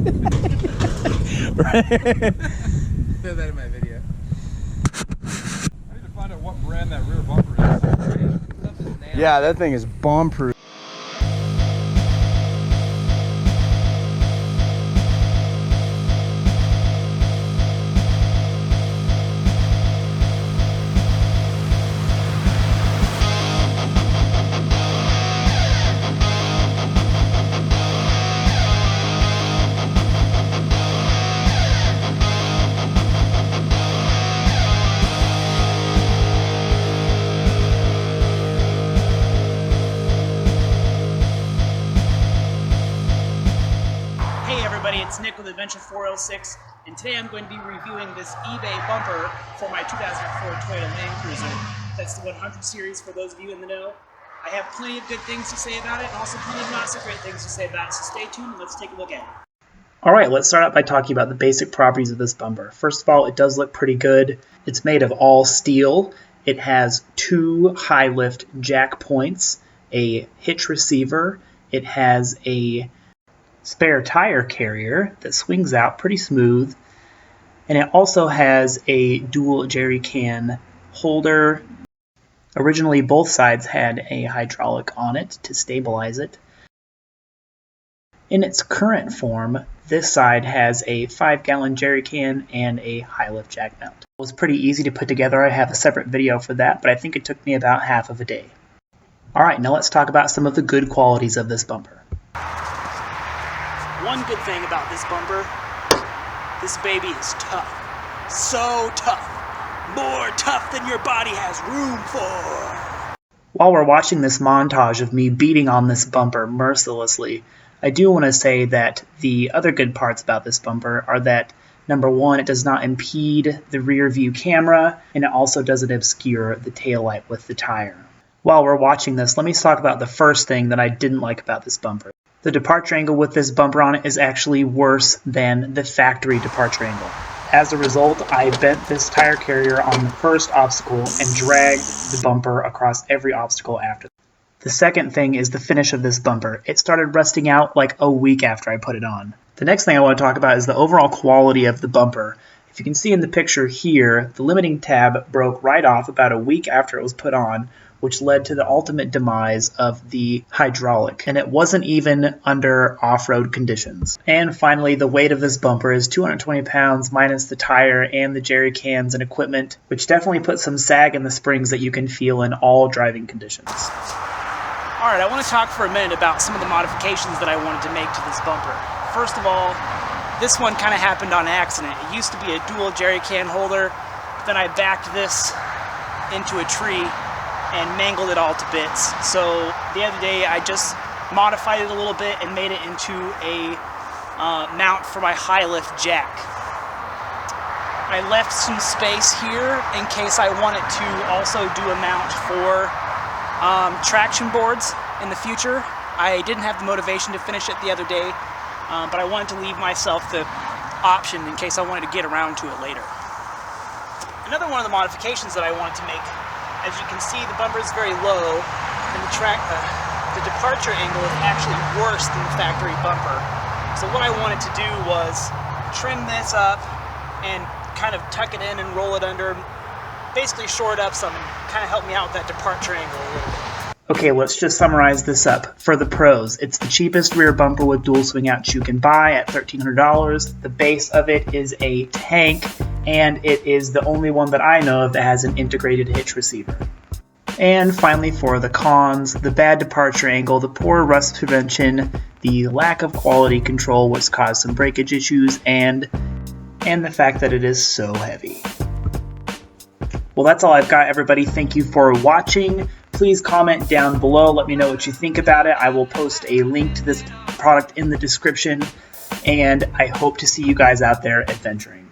Throw that in my video. I need to find out what brand that rear bumper is. Yeah, that thing is bomb-proof. It's Nick with Adventure 406, and today I'm going to be reviewing this eBay bumper for my 2004 Toyota Land Cruiser. That's the 100 series for those of you in the know. I have plenty of good things to say about it, and also plenty of not so great things to say about it, so stay tuned and let's take a look at it. Alright, let's start out by talking about the basic properties of this bumper. First of all, it does look pretty good. It's made of all steel. It has 2 high lift jack points, a hitch receiver. It has a spare tire carrier that swings out pretty smooth, and it also has a dual jerry can holder. Originally both sides had a hydraulic on it to stabilize it. In its current form, this side has a 5-gallon jerry can and a high lift jack mount. It was pretty easy to put together. I have a separate video for that, but I think it took me about half of a day. Alright, now let's talk about some of the good qualities of this bumper. One good thing about this bumper, this baby is tough. So tough. More tough than your body has room for. While we're watching this montage of me beating on this bumper mercilessly, I do want to say that the other good parts about this bumper are that, number one, it does not impede the rear view camera, and it also doesn't obscure the taillight with the tire. While we're watching this, let me talk about the first thing that I didn't like about this bumper. The departure angle with this bumper on it is actually worse than the factory departure angle. As a result, I bent this tire carrier on the first obstacle and dragged the bumper across every obstacle after. The second thing is the finish of this bumper. It started rusting out like a week after I put it on. The next thing I want to talk about is the overall quality of the bumper. If you can see in the picture here, the limiting tab broke right off about a week after it was put on, which led to the ultimate demise of the hydraulic, and it wasn't even under off-road conditions. And finally, the weight of this bumper is 220 pounds minus the tire and the jerry cans and equipment, which definitely puts some sag in the springs that you can feel in all driving conditions. Alright, I want to talk for a minute about some of the modifications that I wanted to make to this bumper. First of all, this one kind of happened on accident. It used to be a dual jerry can holder, but then I backed this into a tree and mangled it all to bits. So the other day I just modified it a little bit and made it into a mount for my high lift jack. I left some space here in case I wanted to also do a mount for traction boards in the future. I didn't have the motivation to finish it the other day, but I wanted to leave myself the option in case I wanted to get around to it later. Another one of the modifications that I wanted to make, as you can see, the bumper is very low, and the departure angle is actually worse than the factory bumper. So what I wanted to do was trim this up and kind of tuck it in and roll it under, basically shore it up some and kind of help me out with that departure angle a little bit. Okay, let's just summarize this up. For the pros, it's the cheapest rear bumper with dual swing outs you can buy at $1,300. The base of it is a tank, and it is the only one that I know of that has an integrated hitch receiver. And finally, for the cons, the bad departure angle, the poor rust prevention, the lack of quality control, which caused some breakage issues, and the fact that it is so heavy. Well, that's all I've got, everybody. Thank you for watching. Please comment down below. Let me know what you think about it. I will post a link to this product in the description, and I hope to see you guys out there adventuring.